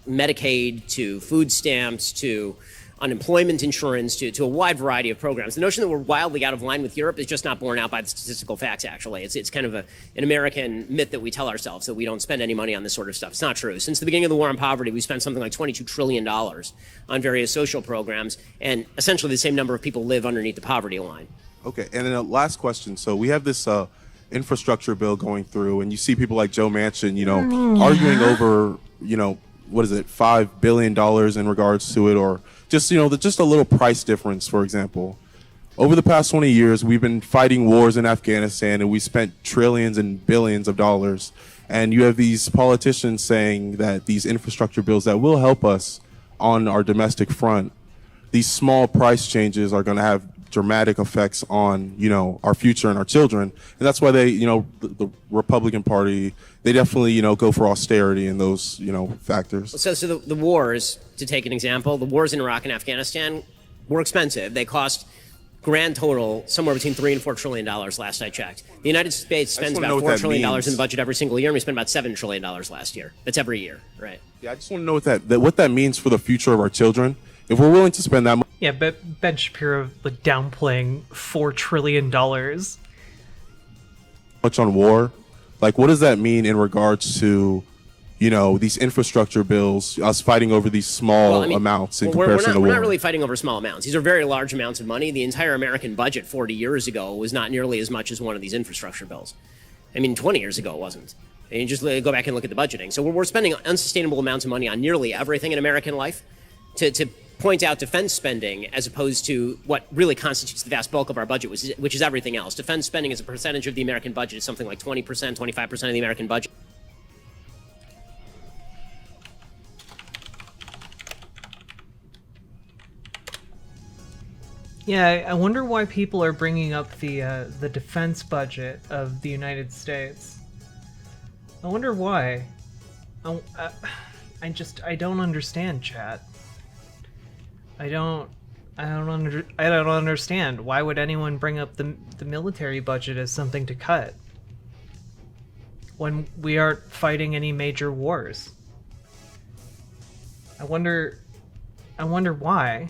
Medicaid to food stamps to unemployment insurance to a wide variety of programs. The notion that we're wildly out of line with Europe is just not borne out by the statistical facts, actually. It's kind of an American myth that we tell ourselves that we don't spend any money on this sort of stuff. It's not true. Since the beginning of the war on poverty, we spent something like $22 trillion on various social programs, and essentially the same number of people live underneath the poverty line. Okay, and then a last question. So we have this infrastructure bill going through, and you see people like Joe Manchin, you know, arguing over, you know, what is it, $5 billion in regards to it, or just, you know, just a little price difference, for example. Over the past 20 years, we've been fighting wars in Afghanistan, and we spent trillions and billions of dollars. And you have these politicians saying that these infrastructure bills that will help us on our domestic front, these small price changes are going to have dramatic effects on, you know, our future and our children. And that's why they, you know, the Republican Party, they definitely, you know, go for austerity and those, you know, factors. So the wars, to take an example, the wars in Iraq and Afghanistan were expensive. They cost grand total somewhere between $3 and $4 trillion last I checked. The United States spends about $4 trillion in the budget every single year, and we spent about $7 trillion last year. That's every year, right? Yeah, I just want to know what that means for the future of our children. If we're willing to spend that much. Yeah, but Ben Shapiro like downplaying $4 trillion. Much on war, like, what does that mean in regards to, these infrastructure bills, us fighting over these small amounts in comparison to war. We're not really fighting over small amounts. These are very large amounts of money. The entire American budget 40 years ago was not nearly as much as one of these infrastructure bills. 20 years ago it wasn't. And you just go back and look at the budgeting. So we're spending unsustainable amounts of money on nearly everything in American life. To point out defense spending as opposed to what really constitutes the vast bulk of our budget, which is everything else. Defense spending as a percentage of the American budget is something like 20%, 25% of the American budget. Yeah, I wonder why people are bringing up the defense budget of the United States. I wonder why. I don't understand, chat. I don't understand. Why would anyone bring up the military budget as something to cut when we aren't fighting any major wars? I wonder why.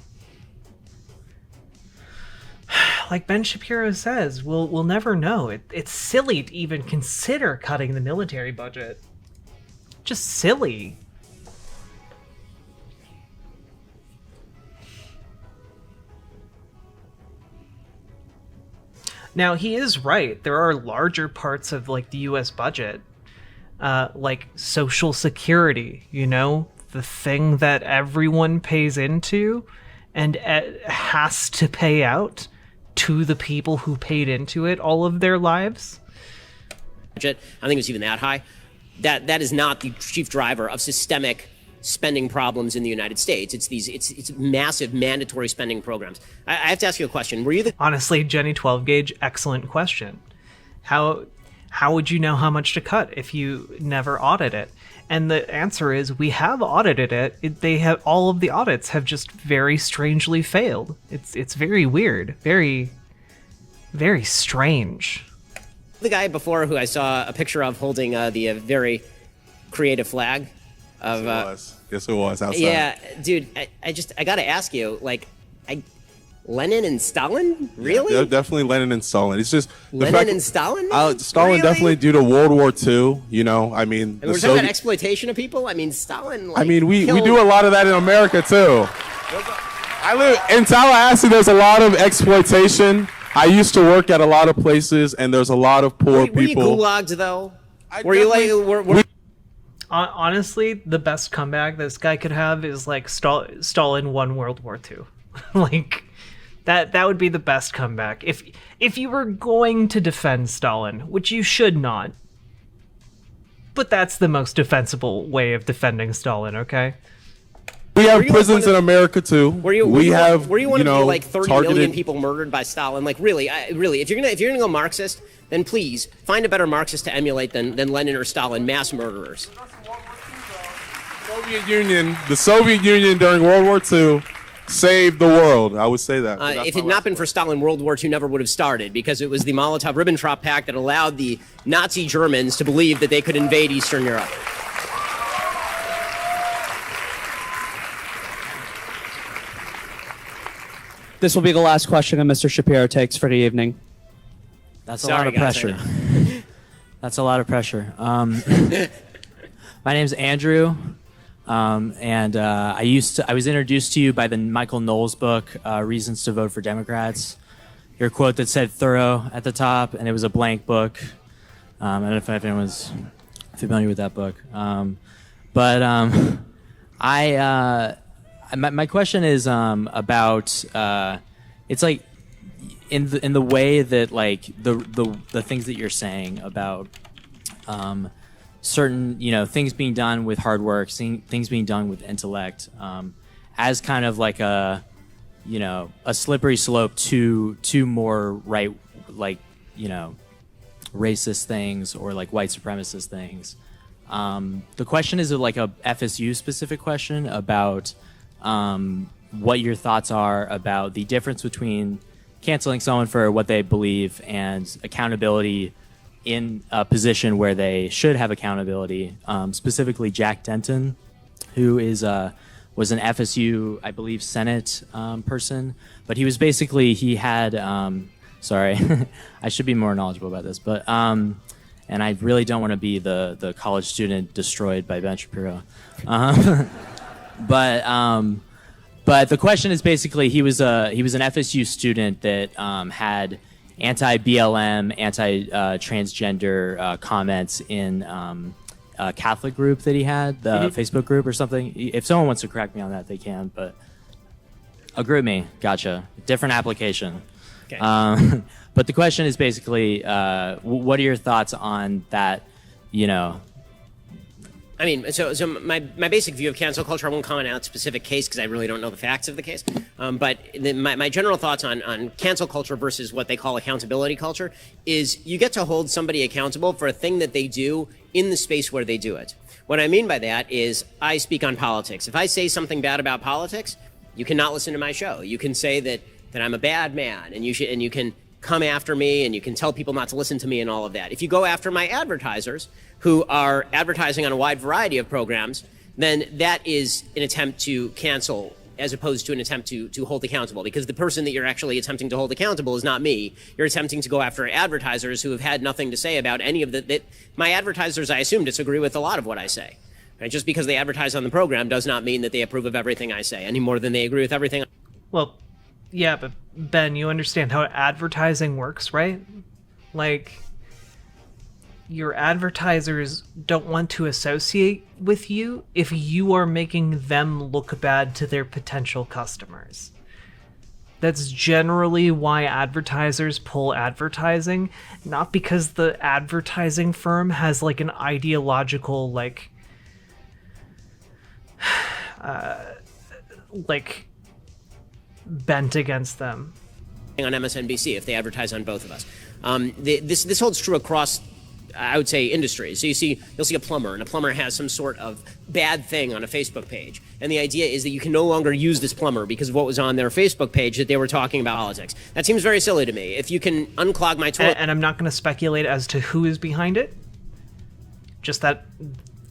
Like Ben Shapiro says, we'll never know. It's silly to even consider cutting the military budget. Just silly. Now, he is right. There are larger parts of like the US budget, like Social Security, the thing that everyone pays into and has to pay out to the people who paid into it all of their lives. I think it was even that high. That is not the chief driver of systemic spending problems in the United States. It's massive mandatory spending programs. I have to ask you a question. Were you Honestly, Jenny 12 Gauge, excellent question. How would you know how much to cut if you never audit it? And the answer is we have audited it. They have, all of the audits have just very strangely failed. It's very weird, very, very strange. the guy before who I saw a picture of holding the very creative flag? Of, Yes, it was outside. Yeah, dude, I gotta ask you, Lenin and Stalin? Really? Yeah, definitely Lenin and Stalin. It's just Lenin and Stalin? Stalin really? definitely due to World War II. You know, I mean, we're talking about exploitation of people. I mean, Stalin. We do a lot of that in America too. I live in Tallahassee. There's a lot of exploitation. I used to work at a lot of places, and there's a lot of poor people. Were you gulagged though? Were you Honestly, the best comeback this guy could have is Stalin won World War II. That would be the best comeback. If you were going to defend Stalin, which you should not, but that's the most defensible way of defending Stalin, okay? We have prisons in America too. Were you one of the 30 million people murdered by Stalin? Really, if you're gonna go Marxist, then please find a better Marxist to emulate than Lenin or Stalin, mass murderers. The Soviet Union during World War II saved the world. I would say that. If it had not been for Stalin, World War II never would have started, because it was the Molotov-Ribbentrop Pact that allowed the Nazi Germans to believe that they could invade Eastern Europe. This will be the last question that Mr. Shapiro takes for the evening. That's a lot of pressure. That's a lot of pressure. My name's Andrew, and I was introduced to you by the Michael Knowles book, Reasons to Vote for Democrats. Your quote that said "thorough" at the top, and it was a blank book. I don't know if anyone's familiar with that book, my question is about it's like in the way that the things that you're saying about certain things being done with hard work, things being done with intellect, as kind of like a slippery slope to more right racist things or white supremacist things. The question is like a FSU specific question about what your thoughts are about the difference between canceling someone for what they believe and accountability in a position where they should have accountability. Specifically, Jack Denton, who was an FSU, I believe, Senate person, but he was basically, he had, sorry, I should be more knowledgeable about this, but and I really don't want to be the college student destroyed by Ben Shapiro. Um, but the question is basically he was an FSU student that had anti-BLM, anti-transgender comments in a Catholic group that he had, the Facebook group or something. If someone wants to correct me on that, they can. But a group me, gotcha. Different application. Okay. But the question is basically, what are your thoughts on that? You know. I mean, so my basic view of cancel culture, I won't comment on a specific case because I really don't know the facts of the case. But my general thoughts on cancel culture versus what they call accountability culture is you get to hold somebody accountable for a thing that they do in the space where they do it. What I mean by that is I speak on politics. If I say something bad about politics, you cannot listen to my show. You can say that I'm a bad man, and you can come after me, and you can tell people not to listen to me and all of that. If you go after my advertisers who are advertising on a wide variety of programs, then that is an attempt to cancel as opposed to an attempt to hold accountable, because the person that you're actually attempting to hold accountable is not me. You're attempting to go after advertisers who have had nothing to say about any of my advertisers, I assume, disagree with a lot of what I say. Right? Just because they advertise on the program does not mean that they approve of everything I say, any more than they agree with everything. Well, yeah, but Ben, you understand how advertising works, right? Like, your advertisers don't want to associate with you if you are making them look bad to their potential customers. That's generally why advertisers pull advertising, not because the advertising firm has like an ideological like bent against them. On MSNBC, if they advertise on both of us, this holds true across, I would say, industries. So you'll see a plumber, and a plumber has some sort of bad thing on a Facebook page, and the idea is that you can no longer use this plumber because of what was on their Facebook page that they were talking about politics. That seems very silly to me. If you can unclog my toilet, and I'm not going to speculate as to who is behind it. Just that,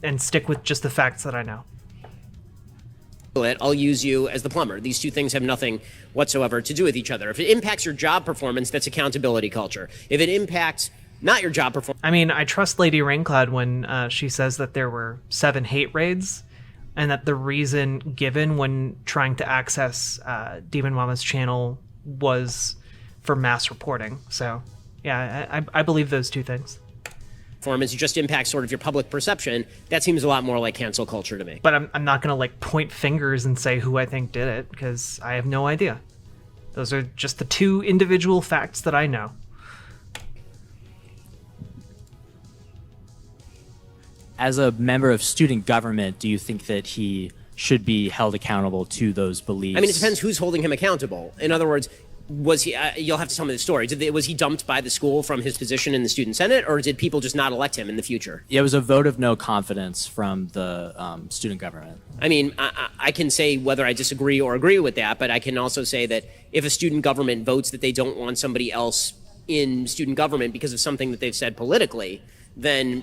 and stick with just the facts that I know. I'll use you as the plumber. These two things have nothing whatsoever to do with each other. If it impacts your job performance, that's accountability culture. If it impacts not your job performance... I mean, I trust Lady Raincloud when she says that there were 7 hate raids, and that the reason given when trying to access Demon Mama's channel was for mass reporting. So, yeah, I believe those two things. Performance just impacts sort of your public perception. That seems a lot more like cancel culture to me. But I'm not going to like point fingers and say who I think did it, because I have no idea. Those are just the two individual facts that I know. As a member of student government, do you think that he should be held accountable to those beliefs? I mean, it depends who's holding him accountable. In other words, was he? You'll have to tell me the story. Was he dumped by the school from his position in the student senate, or did people just not elect him in the future? Yeah, it was a vote of no confidence from the student government. I mean, I can say whether I disagree or agree with that, but I can also say that if a student government votes that they don't want somebody else in student government because of something that they've said politically, then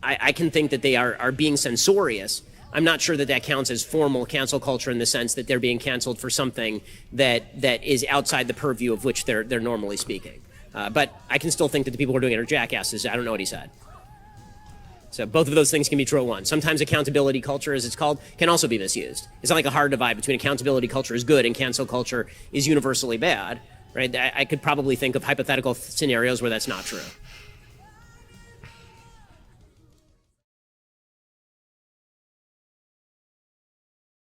I can think that they are being censorious. I'm not sure that that counts as formal cancel culture in the sense that they're being canceled for something that is outside the purview of which they're normally speaking. But I can still think that the people who are doing it are jackasses. I don't know what he said. So both of those things can be true at once. Sometimes accountability culture, as it's called, can also be misused. It's not like a hard divide between accountability culture is good and cancel culture is universally bad, right? I could probably think of hypothetical scenarios where that's not true.